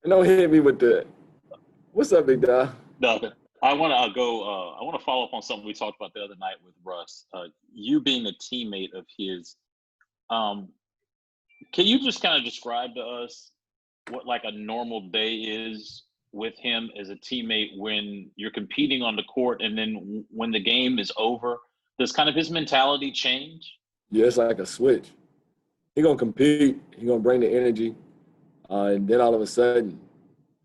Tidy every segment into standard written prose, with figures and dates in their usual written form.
Don't hit me with the. What's up, big dog? No, I want to go. I want to follow up on something we talked about the other night with Russ. You being a teammate of his, um, can you just kind of describe to us what like a normal day is with him as a teammate when you're competing on the court, and then when the game is over? Does kind of his mentality change? Yeah, it's like a switch. He gonna compete. He gonna bring the energy, and then all of a sudden,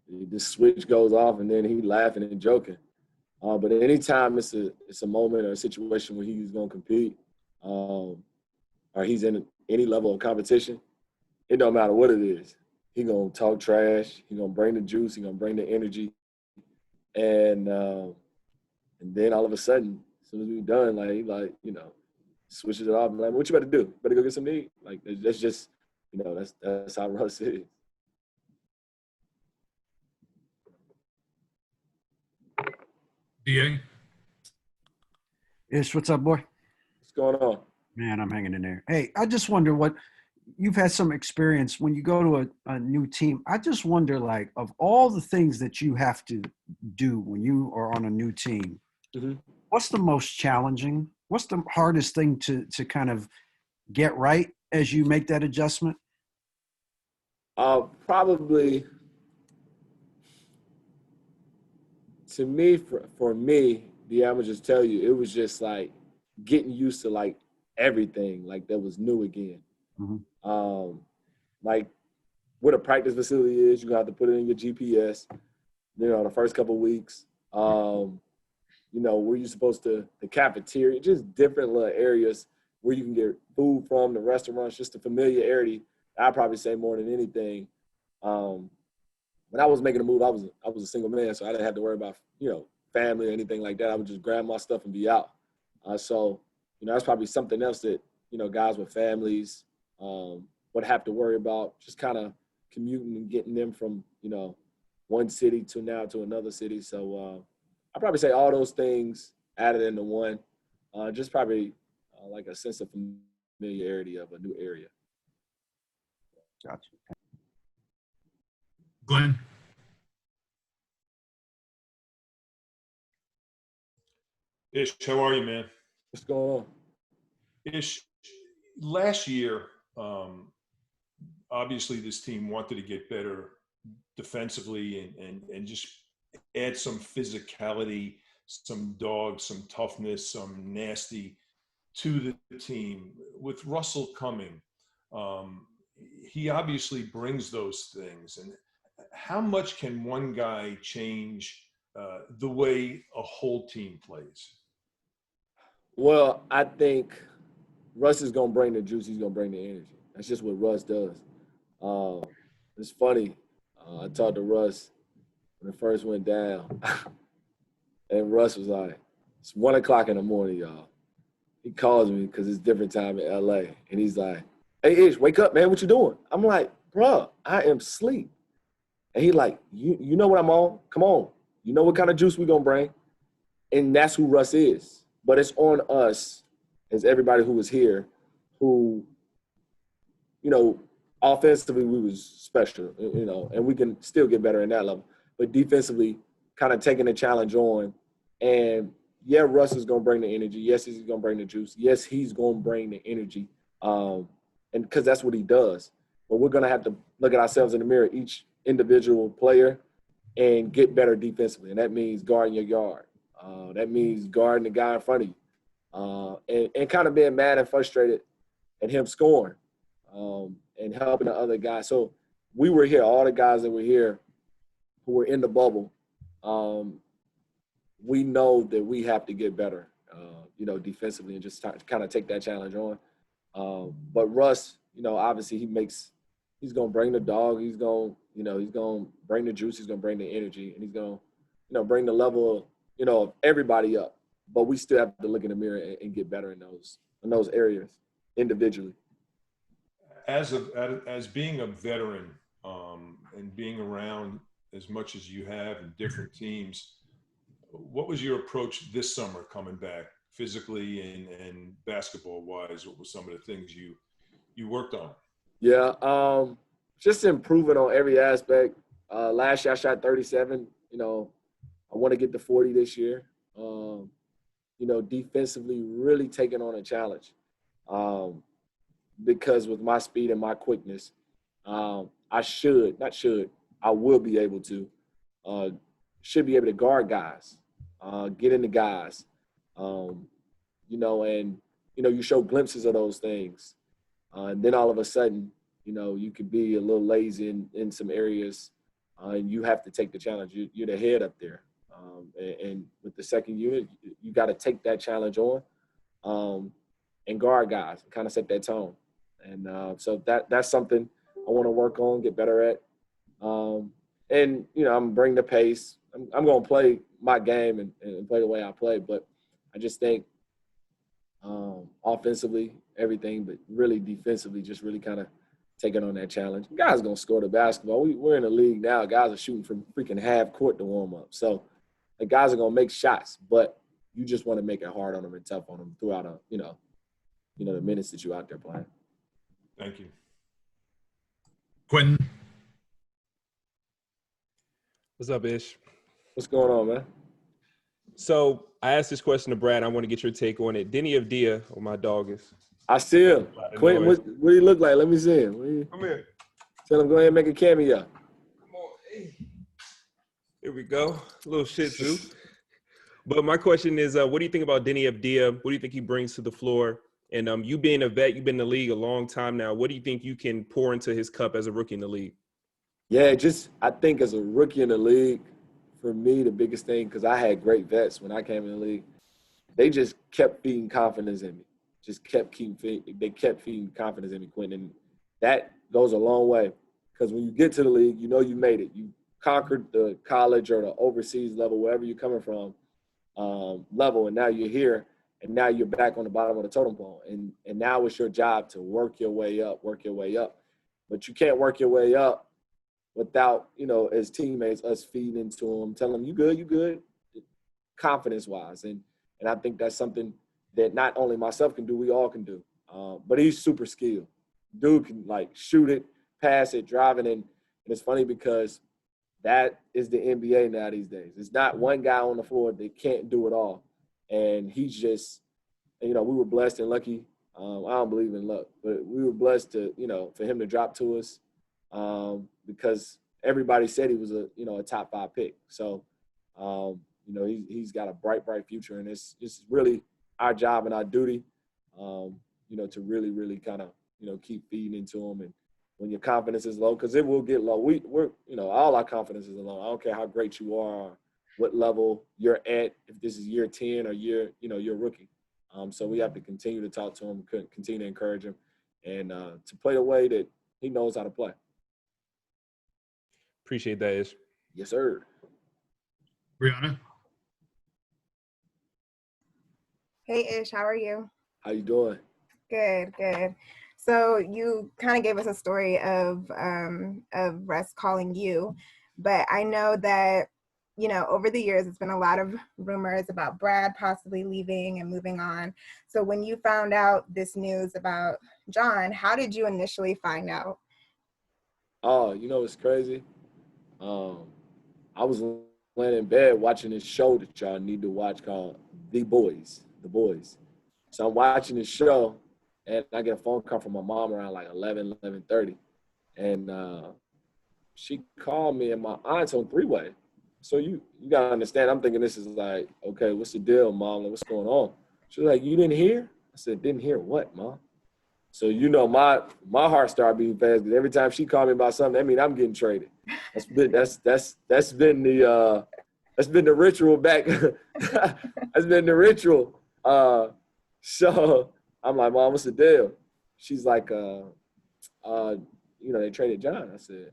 this switch goes off, and then he laughing and joking. But anytime it's a moment or a situation where he's gonna compete, or he's in any level of competition, it don't matter what it is. He gonna talk trash. He gonna bring the juice. He gonna bring the energy, and then all of a sudden, as soon as we done, switches it off. And like, what you better do? Better go get some to eat. Like that's just, that's how Russ is. DA? Ish, what's up, boy? What's going on? Man, I'm hanging in there. Hey, I just wonder what you've had some experience when you go to a new team. I just wonder, like, of all the things that you have to do when you are on a new team, what's the most challenging? What's the hardest thing to kind of get right as you make that adjustment? Probably, to me, for me, I'm gonna just tell you, it was just like getting used to like everything like that was new again. Like what a practice facility is, you have to put it in your GPS. The first couple of weeks. Where you're supposed to, the cafeteria, just different little areas where you can get food from, the restaurants, just the familiarity. I'd probably say more than anything. When I was making a move, I was a single man, so I didn't have to worry about, family or anything like that. I would just grab my stuff and be out. So that's probably something else that, guys with families would have to worry about, just kind of commuting and getting them from, one city to another city. So I'd probably say all those things added into one, just probably like a sense of familiarity of a new area. Gotcha. Glenn? Ish, how are you, man? What's going on? Ish, last year, obviously this team wanted to get better defensively and just add some physicality, some dog, some toughness, some nasty to the team. With Russell coming, he obviously brings those things. And how much can one guy change the way a whole team plays? Well, I think Russ is going to bring the juice. He's going to bring the energy. That's just what Russ does. It's funny. I talked to Russ when it first went down. And Russ was like, it's 1 o'clock in the morning, y'all. He calls me because it's different time in LA. And he's like, hey, Ish, wake up, man. What you doing? I'm like, bruh, I am asleep. And he like, you know what I'm on? Come on. You know what kind of juice we going to bring? And that's who Russ is. But it's on us as everybody who was here who, offensively we was special, and we can still get better in that level. But defensively, kind of taking the challenge on. And, yeah, Russ is going to bring the energy. Yes, he's going to bring the juice. Yes, he's going to bring the energy, and because that's what he does. But we're going to have to look at ourselves in the mirror, each individual player, and get better defensively. And that means guarding your yard. That means guarding the guy in front of you, and kind of being mad and frustrated at him scoring, and helping the other guy. So we were here, all the guys that were here who were in the bubble, we know that we have to get better, defensively, and just kind of take that challenge on. But Russ, obviously he's going to bring the dog. He's going to bring the juice. He's going to bring the energy, and he's going to, bring the level of, everybody up. But we still have to look in the mirror and get better in those areas individually. As being a veteran, and being around as much as you have in different teams, what was your approach this summer coming back physically and basketball wise? What were some of the things you worked on? Yeah, just improving on every aspect. Last year I shot 37. You know, I want to get to 40 this year. You know, defensively, really taking on a challenge. Because with my speed and my quickness, I will be able to, should be able to guard guys, get into guys, you know, and, you know, you show glimpses of those things. And then all of a sudden, you know, you could be a little lazy in some areas, and you have to take the challenge. You're the head up there. And with the second unit, you got to take that challenge on, and guard guys, and kind of set that tone. And so that's something I want to work on, get better at. And, you know, I'm bringing the pace. I'm going to play my game and play the way I play. But I just think offensively, everything, but really defensively, just really kind of taking on that challenge. Guys going to score the basketball. We're in a league now. Guys are shooting from freaking half court to warm up. So the guys are going to make shots, but you just want to make it hard on them and tough on them throughout the minutes that you're out there playing. Thank you. Quentin. What's up, Ish? What's going on, man? So I asked this question to Brad. I want to get your take on it. Deni Avdija, or my dog is. I see him. Quentin, what do he look like? Let me see him. Come here. Tell him go ahead and make a cameo. Come on. Hey. Here we go. A little shih tzu. But my question is, what do you think about Deni Avdija? What do you think he brings to the floor? And you being a vet, you've been in the league a long time now. What do you think you can pour into his cup as a rookie in the league? Yeah, I think as a rookie in the league, for me, the biggest thing, because I had great vets when I came in the league, they just kept feeding confidence in me. They kept feeding confidence in me, Quentin. And that goes a long way, because when you get to the league, you know you made it. You conquered the college or the overseas level, wherever you're coming from, level, and now you're here, and now you're back on the bottom of the totem pole. And now it's your job to work your way up. But you can't work your way up without, you know, as teammates, us feeding into them, telling them, you good, confidence-wise. And I think that's something that not only myself can do, we all can do. But he's super skilled. Dude can, like, shoot it, pass it, drive it. And it's funny because that is the NBA now these days. It's not one guy on the floor that can't do it all. And he's just, you know, we were blessed and lucky. I don't believe in luck, but we were blessed to, you know, for him to drop to us because everybody said he was a top 5 pick. So, you know, he's got a bright future, and it's really our job and our duty, you know, to really kind of, you know, keep feeding into him. And when your confidence is low, because it will get low, we're, you know, all our confidence is low. I don't care how great you are, what level you're at, if this is year 10 or you're rookie. So we have to continue to talk to him, continue to encourage him, and to play the way that he knows how to play. Appreciate that, Ish. Yes, sir. Brianna. Hey, Ish, how are you? How you doing? Good. So you kind of gave us a story of Russ calling you, but I know that, you know, over the years, it's been a lot of rumors about Brad possibly leaving and moving on. So when you found out this news about John, how did you initially find out? Oh, you know, it's crazy. I was laying in bed watching this show that y'all need to watch called The Boys. So I'm watching this show, and I get a phone call from my mom around like 11:30. And she called me, and my aunt's on three-way. So you got to understand, I'm thinking this is like, okay, what's the deal, Mom? Like, what's going on? She was like, you didn't hear? I said, didn't hear what, Mom? So, you know, my heart started beating fast because every time she called me about something, that means I'm getting traded. That's been the ritual back. That's been the ritual. So I'm like, Mom, what's the deal? She's like, you know, they traded John. I said,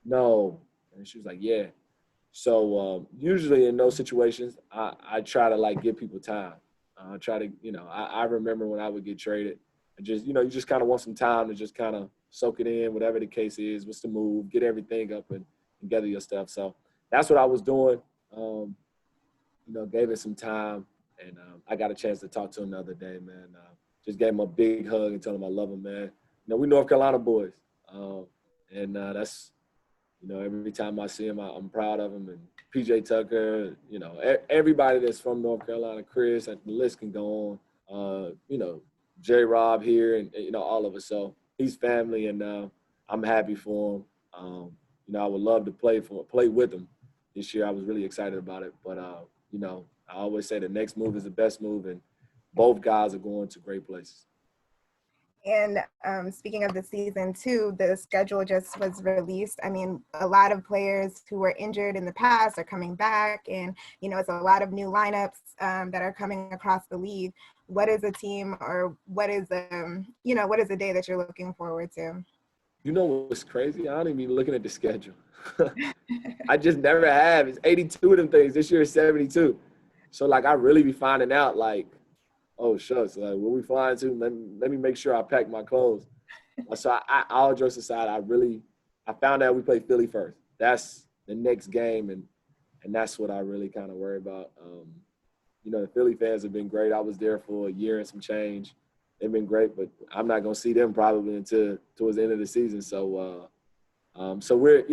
no. And she was like, yeah. So usually in those situations, I try to like give people time. I try to, you know, I remember when I would get traded. I just, you know, you just kind of want some time to just kind of soak it in, whatever the case is, what's the move, get everything up and gather your stuff. So that's what I was doing. You know, gave it some time, and I got a chance to talk to him the other day, man. Just gave him a big hug and told him I love him, man. You know, we North Carolina boys, And that's, every time I see him, I'm proud of him. And PJ Tucker, everybody that's from North Carolina, Chris, the list can go on. J. Rob here, and all of us. So he's family, and I'm happy for him. I would love to play with him this year. I was really excited about it, but I always say the next move is the best move, and both guys are going to great places. And speaking of the season too, the schedule just was released. I mean, a lot of players who were injured in the past are coming back, and it's a lot of new lineups that are coming across the league. What is a team, or what is what is a day that you're looking forward to? You know what's crazy? I don't even be looking at the schedule. I just never have. It's 82 of them things. This year is 72. So I really be finding out oh shucks, where we flying to? Let me make sure I pack my clothes. So I all jokes aside, I found out we play Philly first. That's the next game, and that's what I really kind of worry about. The Philly fans have been great. I was there for a year and some change. They've been great, but I'm not gonna see them probably until towards the end of the season. So so we're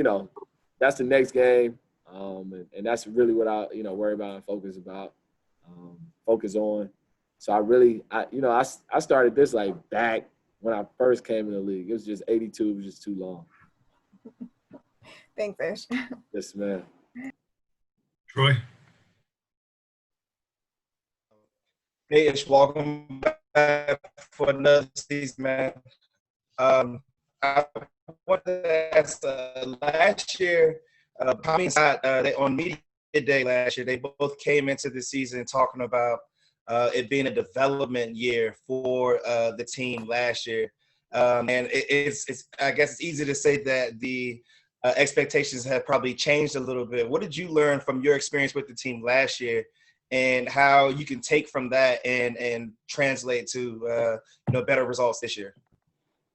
that's the next game, and that's really what I worry about and focus on. So I started this back when I first came in the league. It was just 82. It was just too long. Thanks, Ish. Yes, man. Troy. Hey, Ish, welcome back for another season, man. I wanted to ask, last year, Tommy and Scott, on media day last year, they both came into the season talking about it being a development year for the team last year. And it's I guess it's easy to say that the expectations have probably changed a little bit. What did you learn from your experience with the team last year, and how you can take from that and translate to better results this year?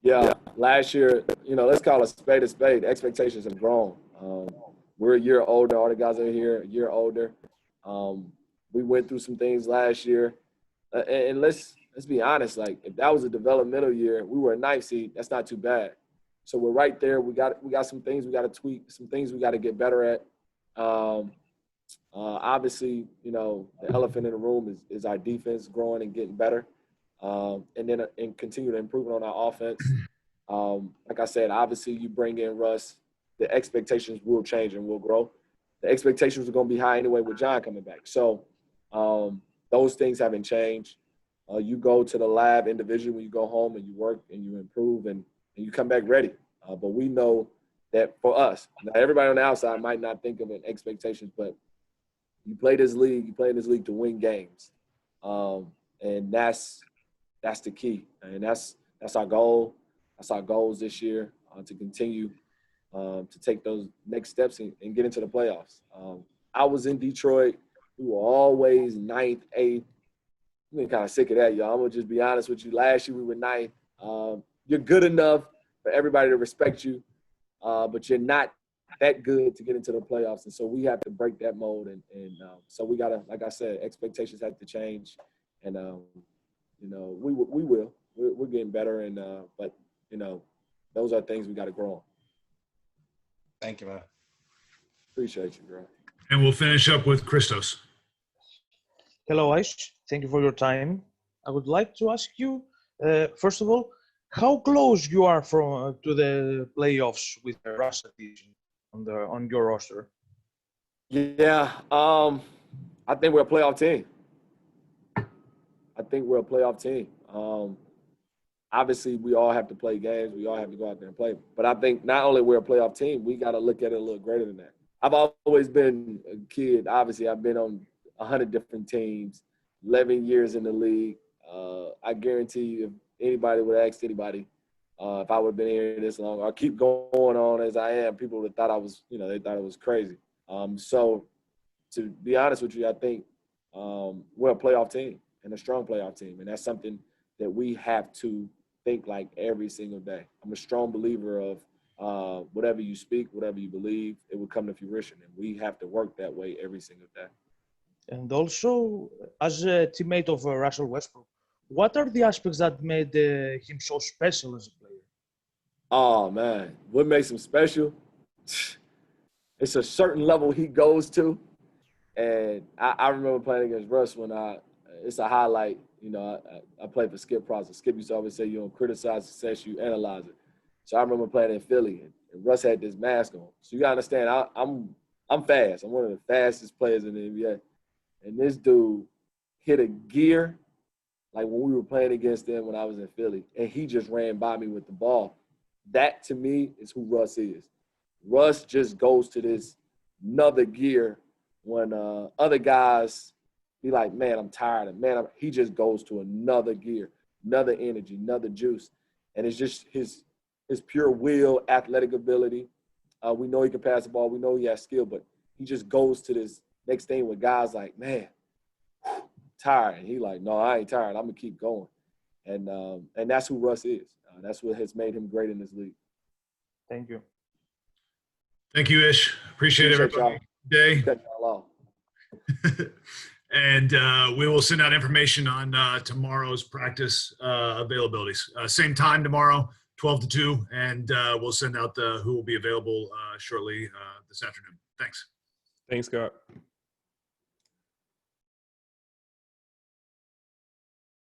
Yeah, last year, let's call a spade a spade. Expectations have grown. We're a year older. All the guys are here a year older. We went through some things last year, and let's be honest. If that was a developmental year, we were a 9th seed. That's not too bad. So we're right there. We got some things we got to tweak, some things we got to get better at. Obviously, the elephant in the room is our defense growing and getting better, and then and continue to improve on our offense. Like I said, obviously you bring in Russ, the expectations will change and will grow. The expectations are going to be high anyway with John coming back. So those things haven't changed. You go to the lab individually when you go home, and you work and you improve and you come back ready. But we know that for us, now everybody on the outside might not think of it expectations, but you play in this league to win games. And that's the key. And that's our goal. That's our goals this year, to continue to take those next steps and get into the playoffs. I was in Detroit. We were always 9th, 8th. I'm getting kind of sick of that, y'all. I'm going to just be honest with you. Last year we were 9th. You're good enough for everybody to respect you, but you're not that good to get into the playoffs. And so we have to break that mold. And so we got to, like I said, expectations have to change. And, we will. We're getting better. But, those are things we got to grow on. Thank you, man. Appreciate you, bro. And we'll finish up with Christos. Hello, Aish. Thank you for your time. I would like to ask you, first of all, how close you are to the playoffs with the Russia division on your roster? Yeah, I think we're a playoff team. Obviously, we all have to play games. We all have to go out there and play. But I think not only we're a playoff team, we got to look at it a little greater than that. I've always been a kid. Obviously, I've been on 100 different teams, 11 years in the league. I guarantee you, if anybody would ask anybody if I would have been here this long or keep going on as I am, people would have thought I was, they thought it was crazy. So to be honest with you, I think we're a playoff team and a strong playoff team. And that's something that we have to think like every single day. I'm a strong believer of whatever you speak, whatever you believe, it will come to fruition. And we have to work that way every single day. And also, as a teammate of Russell Westbrook, what are the aspects that made him so special as a player? Oh man, what makes him special? It's a certain level he goes to, and I remember playing against Russ when it's a highlight. You know, I played for Skip Process. Skip used to always say, "You don't criticize success, you analyze it." So I remember playing in Philly, and Russ had this mask on. So you gotta understand, I'm fast. I'm one of the fastest players in the NBA, and this dude hit a gear like when we were playing against them when I was in Philly, and he just ran by me with the ball. That to me is who Russ is. Russ just goes to this another gear when other guys be like, man, I'm tired. And man, he just goes to another gear, another energy, another juice. And it's just his pure will, athletic ability. We know he can pass the ball. We know he has skill, but he just goes to this next thing with guys like, man, tired. And he like, no, I ain't tired. I'm going to keep going. And that's who Russ is. That's what has made him great in this league. Thank you. Thank you, Ish. Appreciate everybody today. Cut y'all off. And we will send out information on tomorrow's practice availabilities. Same time tomorrow, 12 to 2, and we'll send out who will be available shortly this afternoon. Thanks. Thanks, Scott.